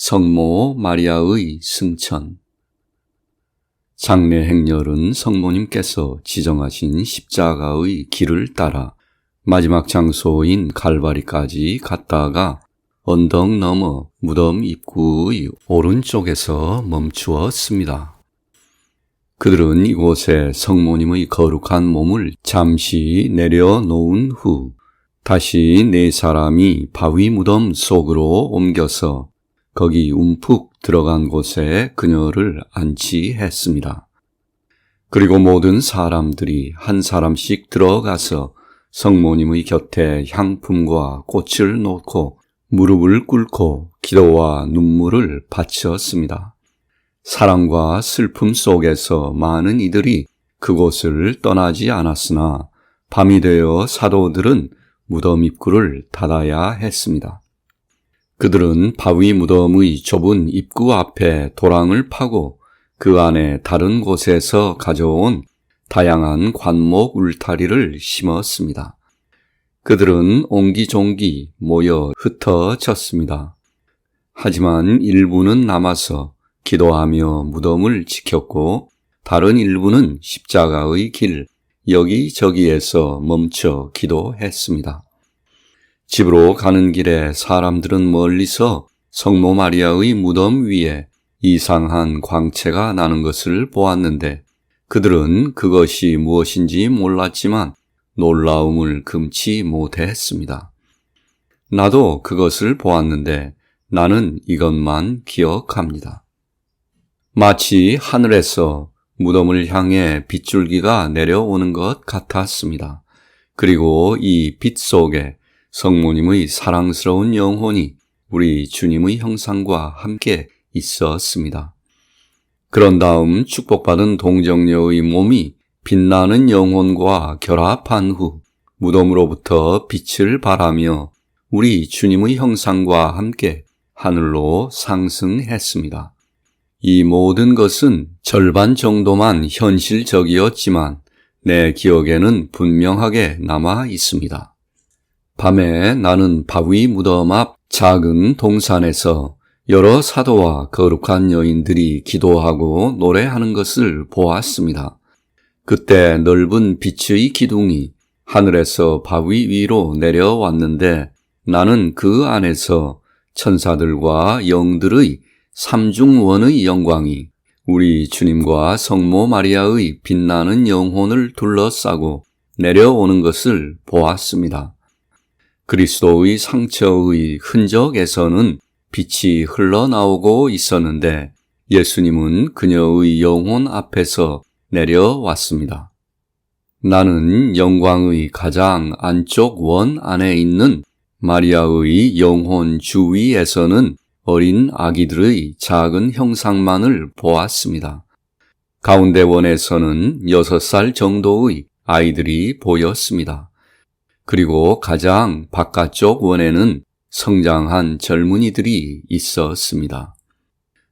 성모 마리아의 승천. 장례 행렬은 성모님께서 지정하신 십자가의 길을 따라 마지막 장소인 갈바리까지 갔다가 언덕 너머 무덤 입구의 오른쪽에서 멈추었습니다. 그들은 이곳에 성모님의 거룩한 몸을 잠시 내려놓은 후 다시 네 사람이 바위 무덤 속으로 옮겨서 거기 움푹 들어간 곳에 그녀를 안치했습니다. 그리고 모든 사람들이 한 사람씩 들어가서 성모님의 곁에 향품과 꽃을 놓고 무릎을 꿇고 기도와 눈물을 바쳤습니다. 사랑과 슬픔 속에서 많은 이들이 그곳을 떠나지 않았으나 밤이 되어 사도들은 무덤 입구를 닫아야 했습니다. 그들은 바위 무덤의 좁은 입구 앞에 도랑을 파고 그 안에 다른 곳에서 가져온 다양한 관목 울타리를 심었습니다. 그들은 옹기종기 모여 흩어졌습니다. 하지만 일부는 남아서 기도하며 무덤을 지켰고 다른 일부는 십자가의 길 여기저기에서 멈춰 기도했습니다. 집으로 가는 길에 사람들은 멀리서 성모 마리아의 무덤 위에 이상한 광채가 나는 것을 보았는데 그들은 그것이 무엇인지 몰랐지만 놀라움을 금치 못했습니다. 나도 그것을 보았는데 나는 이것만 기억합니다. 마치 하늘에서 무덤을 향해 빗줄기가 내려오는 것 같았습니다. 그리고 이 빛 속에 성모님의 사랑스러운 영혼이 우리 주님의 형상과 함께 있었습니다. 그런 다음 축복받은 동정녀의 몸이 빛나는 영혼과 결합한 후 무덤으로부터 빛을 발하며 우리 주님의 형상과 함께 하늘로 상승했습니다. 이 모든 것은 절반 정도만 현실적이었지만 내 기억에는 분명하게 남아 있습니다. 밤에 나는 바위 무덤 앞 작은 동산에서 여러 사도와 거룩한 여인들이 기도하고 노래하는 것을 보았습니다. 그때 넓은 빛의 기둥이 하늘에서 바위 위로 내려왔는데 나는 그 안에서 천사들과 영들의 삼중원의 영광이 우리 주님과 성모 마리아의 빛나는 영혼을 둘러싸고 내려오는 것을 보았습니다. 그리스도의 상처의 흔적에서는 빛이 흘러나오고 있었는데 예수님은 그녀의 영혼 앞에서 내려왔습니다. 나는 영광의 가장 안쪽 원 안에 있는 마리아의 영혼 주위에서는 어린 아기들의 작은 형상만을 보았습니다. 가운데 원에서는 6살 정도의 아이들이 보였습니다. 그리고 가장 바깥쪽 원에는 성장한 젊은이들이 있었습니다.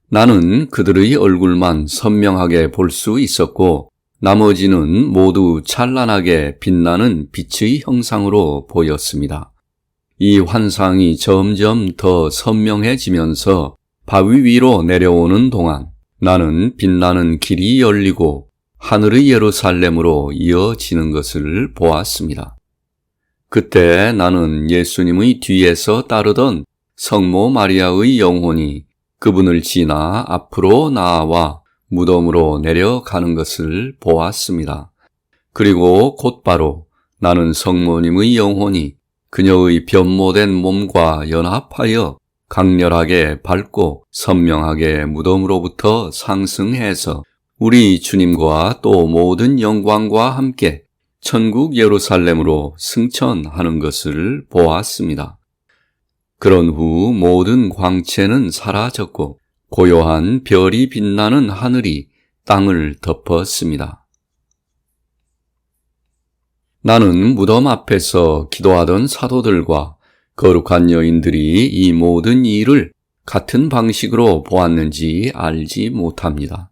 나는 그들의 얼굴만 선명하게 볼 수 있었고 나머지는 모두 찬란하게 빛나는 빛의 형상으로 보였습니다. 이 환상이 점점 더 선명해지면서 바위 위로 내려오는 동안 나는 빛나는 길이 열리고 하늘의 예루살렘으로 이어지는 것을 보았습니다. 그때 나는 예수님의 뒤에서 따르던 성모 마리아의 영혼이 그분을 지나 앞으로 나아와 무덤으로 내려가는 것을 보았습니다. 그리고 곧바로 나는 성모님의 영혼이 그녀의 변모된 몸과 연합하여 강렬하게 밝고 선명하게 무덤으로부터 상승해서 우리 주님과 또 모든 영광과 함께 천국 예루살렘으로 승천하는 것을 보았습니다. 그런 후 모든 광채는 사라졌고 고요한 별이 빛나는 하늘이 땅을 덮었습니다. 나는 무덤 앞에서 기도하던 사도들과 거룩한 여인들이 이 모든 일을 같은 방식으로 보았는지 알지 못합니다.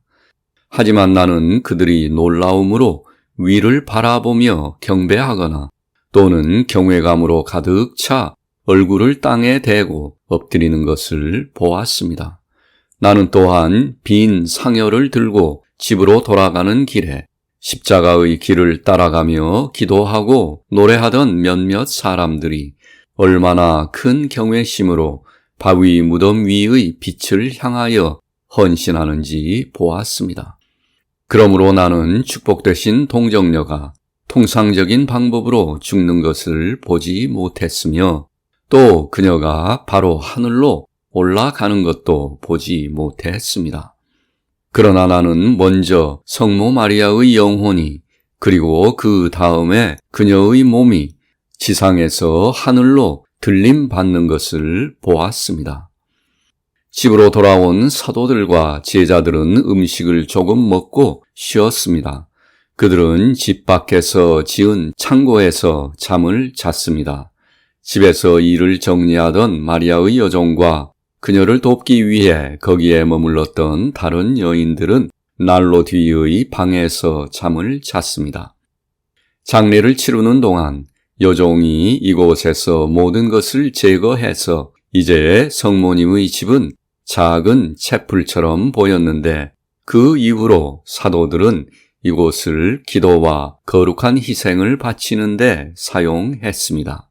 하지만 나는 그들이 놀라움으로 위를 바라보며 경배하거나 또는 경외감으로 가득 차 얼굴을 땅에 대고 엎드리는 것을 보았습니다. 나는 또한 빈 상여를 들고 집으로 돌아가는 길에 십자가의 길을 따라가며 기도하고 노래하던 몇몇 사람들이 얼마나 큰 경외심으로 바위 무덤 위의 빛을 향하여 헌신하는지 보았습니다. 그러므로 나는 축복되신 동정녀가 통상적인 방법으로 죽는 것을 보지 못했으며 또 그녀가 바로 하늘로 올라가는 것도 보지 못했습니다. 그러나 나는 먼저 성모 마리아의 영혼이 그리고 그 다음에 그녀의 몸이 지상에서 하늘로 들림 받는 것을 보았습니다. 집으로 돌아온 사도들과 제자들은 음식을 조금 먹고 쉬었습니다. 그들은 집 밖에서 지은 창고에서 잠을 잤습니다. 집에서 일을 정리하던 마리아의 여종과 그녀를 돕기 위해 거기에 머물렀던 다른 여인들은 난로 뒤의 방에서 잠을 잤습니다. 장례를 치르는 동안 여종이 이곳에서 모든 것을 제거해서 이제 성모님의 집은 작은 채플처럼 보였는데 그 이후로 사도들은 이곳을 기도와 거룩한 희생을 바치는데 사용했습니다.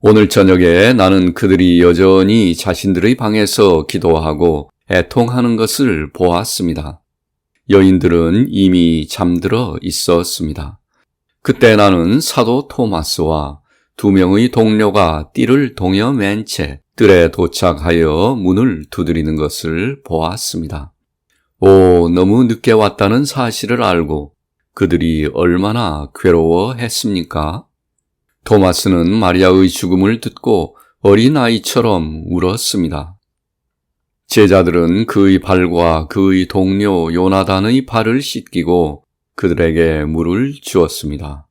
오늘 저녁에 나는 그들이 여전히 자신들의 방에서 기도하고 애통하는 것을 보았습니다. 여인들은 이미 잠들어 있었습니다. 그때 나는 사도 토마스와 2명의 동료가 띠를 동여맨 채 뜰에 도착하여 문을 두드리는 것을 보았습니다. 너무 늦게 왔다는 사실을 알고 그들이 얼마나 괴로워했습니까? 토마스는 마리아의 죽음을 듣고 어린아이처럼 울었습니다. 제자들은 그의 발과 그의 동료 요나단의 발을 씻기고 그들에게 물을 주었습니다.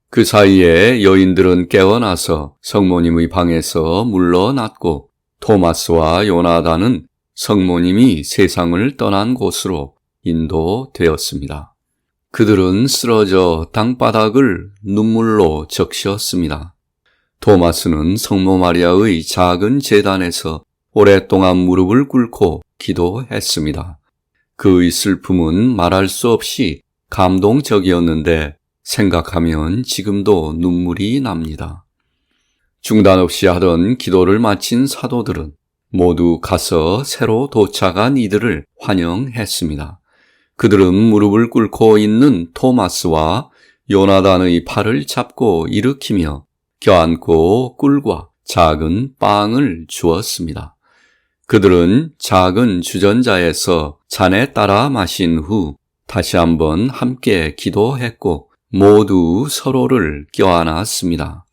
그 사이에 여인들은 깨어나서 성모님의 방에서 물러났고 토마스와 요나단은 성모님이 세상을 떠난 곳으로 인도되었습니다. 그들은 쓰러져 땅바닥을 눈물로 적셨습니다. 토마스는 성모 마리아의 작은 제단에서 오랫동안 무릎을 꿇고 기도했습니다. 그의 슬픔은 말할 수 없이 감동적이었는데 생각하면 지금도 눈물이 납니다. 중단 없이 하던 기도를 마친 사도들은 모두 가서 새로 도착한 이들을 환영했습니다. 그들은 무릎을 꿇고 있는 토마스와 요나단의 팔을 잡고 일으키며 껴안고 꿀과 작은 빵을 주었습니다. 그들은 작은 주전자에서 잔에 따라 마신 후 다시 한번 함께 기도했고 모두 서로를 껴안았습니다.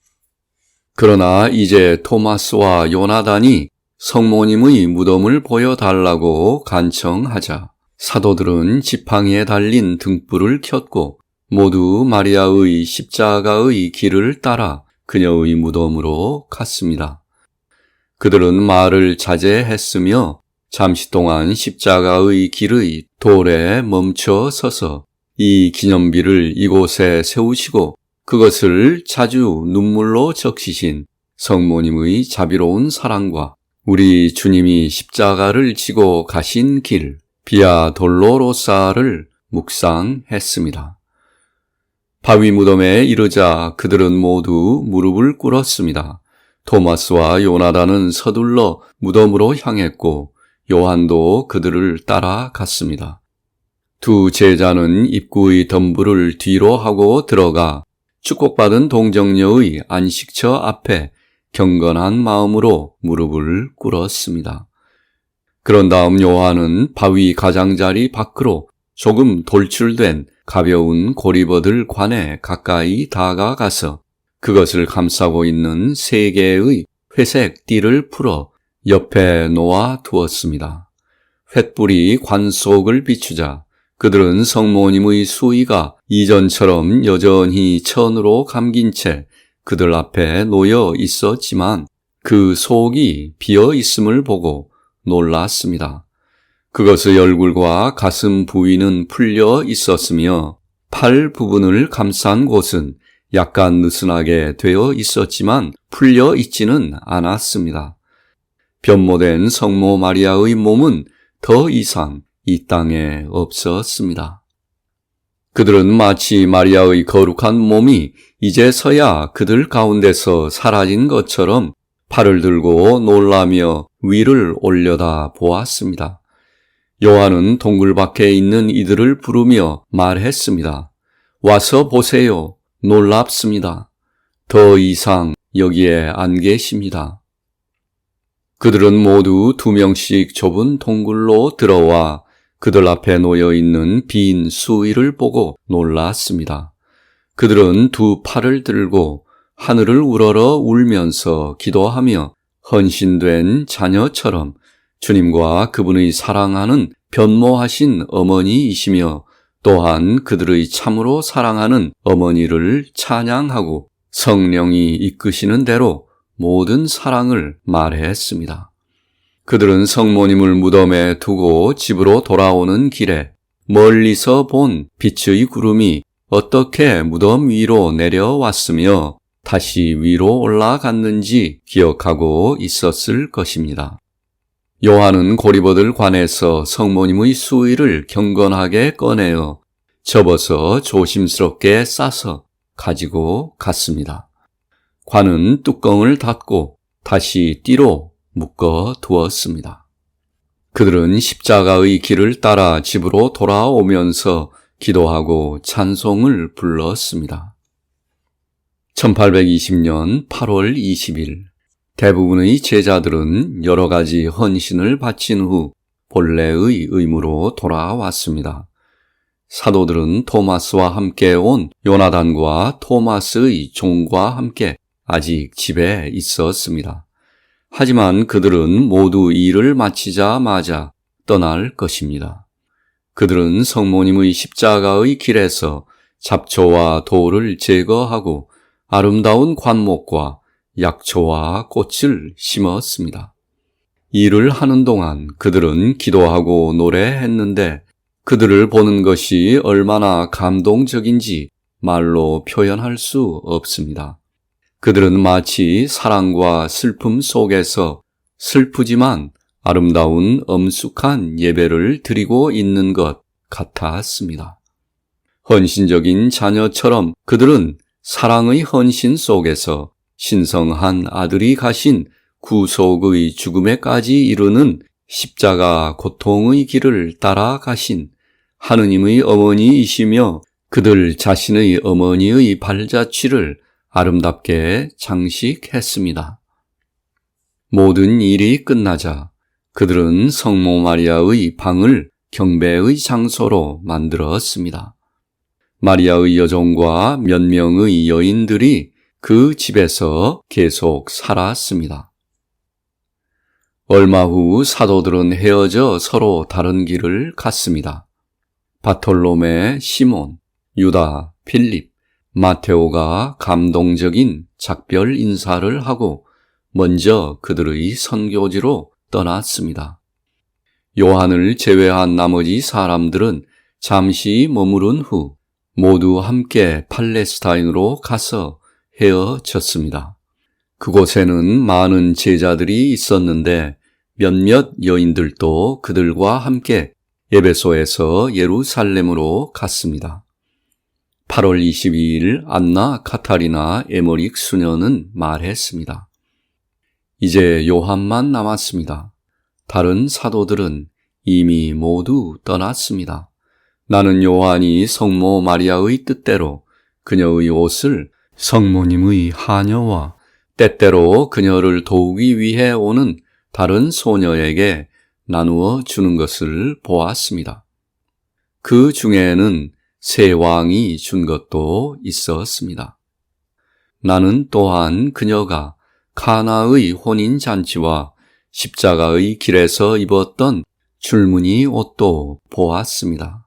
그러나 이제 토마스와 요나단이 성모님의 무덤을 보여달라고 간청하자 사도들은 지팡이에 달린 등불을 켰고 모두 마리아의 십자가의 길을 따라 그녀의 무덤으로 갔습니다. 그들은 말을 자제했으며 잠시 동안 십자가의 길의 돌에 멈춰 서서 이 기념비를 이곳에 세우시고 그것을 자주 눈물로 적시신 성모님의 자비로운 사랑과 우리 주님이 십자가를 지고 가신 길, 비아 돌로로사를 묵상했습니다. 바위 무덤에 이르자 그들은 모두 무릎을 꿇었습니다. 토마스와 요나단은 서둘러 무덤으로 향했고 요한도 그들을 따라갔습니다. 2 제자는 입구의 덤불을 뒤로 하고 들어가 축복받은 동정녀의 안식처 앞에 경건한 마음으로 무릎을 꿇었습니다. 그런 다음 요한은 바위 가장자리 밖으로 조금 돌출된 가벼운 고리버들 관에 가까이 다가가서 그것을 감싸고 있는 3개의 회색 띠를 풀어 옆에 놓아 두었습니다. 횃불이 관 속을 비추자 그들은 성모님의 수의가 이전처럼 여전히 천으로 감긴 채 그들 앞에 놓여 있었지만 그 속이 비어 있음을 보고 놀랐습니다. 그것의 얼굴과 가슴 부위는 풀려 있었으며 팔 부분을 감싼 곳은 약간 느슨하게 되어 있었지만 풀려 있지는 않았습니다. 변모된 성모 마리아의 몸은 더 이상 이 땅에 없었습니다. 그들은 마치 마리아의 거룩한 몸이 이제서야 그들 가운데서 사라진 것처럼 팔을 들고 놀라며 위를 올려다 보았습니다. 요한은 동굴 밖에 있는 이들을 부르며 말했습니다. 와서 보세요. 놀랍습니다. 더 이상 여기에 안 계십니다. 그들은 모두 2명씩 좁은 동굴로 들어와 그들 앞에 놓여 있는 빈 수의를 보고 놀랐습니다. 그들은 2 팔을 들고 하늘을 우러러 울면서 기도하며 헌신된 자녀처럼 주님과 그분의 사랑하는 변모하신 어머니이시며 또한 그들의 참으로 사랑하는 어머니를 찬양하고 성령이 이끄시는 대로 모든 사랑을 말했습니다. 그들은 성모님을 무덤에 두고 집으로 돌아오는 길에 멀리서 본 빛의 구름이 어떻게 무덤 위로 내려왔으며 다시 위로 올라갔는지 기억하고 있었을 것입니다. 요한은 고리버들 관에서 성모님의 수의를 경건하게 꺼내어 접어서 조심스럽게 싸서 가지고 갔습니다. 관은 뚜껑을 닫고 다시 띠로 묶어 두었습니다. 그들은 십자가의 길을 따라 집으로 돌아오면서 기도하고 찬송을 불렀습니다. 1820년 8월 20일 대부분의 제자들은 여러 가지 헌신을 바친 후 본래의 의무로 돌아왔습니다. 사도들은 토마스와 함께 온 요나단과 토마스의 종과 함께 아직 집에 있었습니다. 하지만 그들은 모두 일을 마치자마자 떠날 것입니다. 그들은 성모님의 십자가의 길에서 잡초와 돌을 제거하고 아름다운 관목과 약초와 꽃을 심었습니다. 일을 하는 동안 그들은 기도하고 노래했는데 그들을 보는 것이 얼마나 감동적인지 말로 표현할 수 없습니다. 그들은 마치 사랑과 슬픔 속에서 슬프지만 아름다운 엄숙한 예배를 드리고 있는 것 같았습니다. 헌신적인 자녀처럼 그들은 사랑의 헌신 속에서 신성한 아들이 가신 구속의 죽음에까지 이르는 십자가 고통의 길을 따라가신 하느님의 어머니이시며 그들 자신의 어머니의 발자취를 아름답게 장식했습니다. 모든 일이 끝나자 그들은 성모 마리아의 방을 경배의 장소로 만들었습니다. 마리아의 여종과 몇 명의 여인들이 그 집에서 계속 살았습니다. 얼마 후 사도들은 헤어져 서로 다른 길을 갔습니다. 바톨로메, 시몬, 유다, 필립, 마테오가 감동적인 작별 인사를 하고 먼저 그들의 선교지로 떠났습니다. 요한을 제외한 나머지 사람들은 잠시 머무른 후 모두 함께 팔레스타인으로 가서 헤어졌습니다. 그곳에는 많은 제자들이 있었는데 몇몇 여인들도 그들과 함께 에베소에서 예루살렘으로 갔습니다. 8월 22일 안나 카타리나 에머릭 수녀는 말했습니다. 이제 요한만 남았습니다. 다른 사도들은 이미 모두 떠났습니다. 나는 요한이 성모 마리아의 뜻대로 그녀의 옷을 성모님의 하녀와 때때로 그녀를 도우기 위해 오는 다른 소녀에게 나누어 주는 것을 보았습니다. 그 중에는 세 왕이 준 것도 있었습니다. 나는 또한 그녀가 카나의 혼인잔치와 십자가의 길에서 입었던 줄무늬 옷도 보았습니다.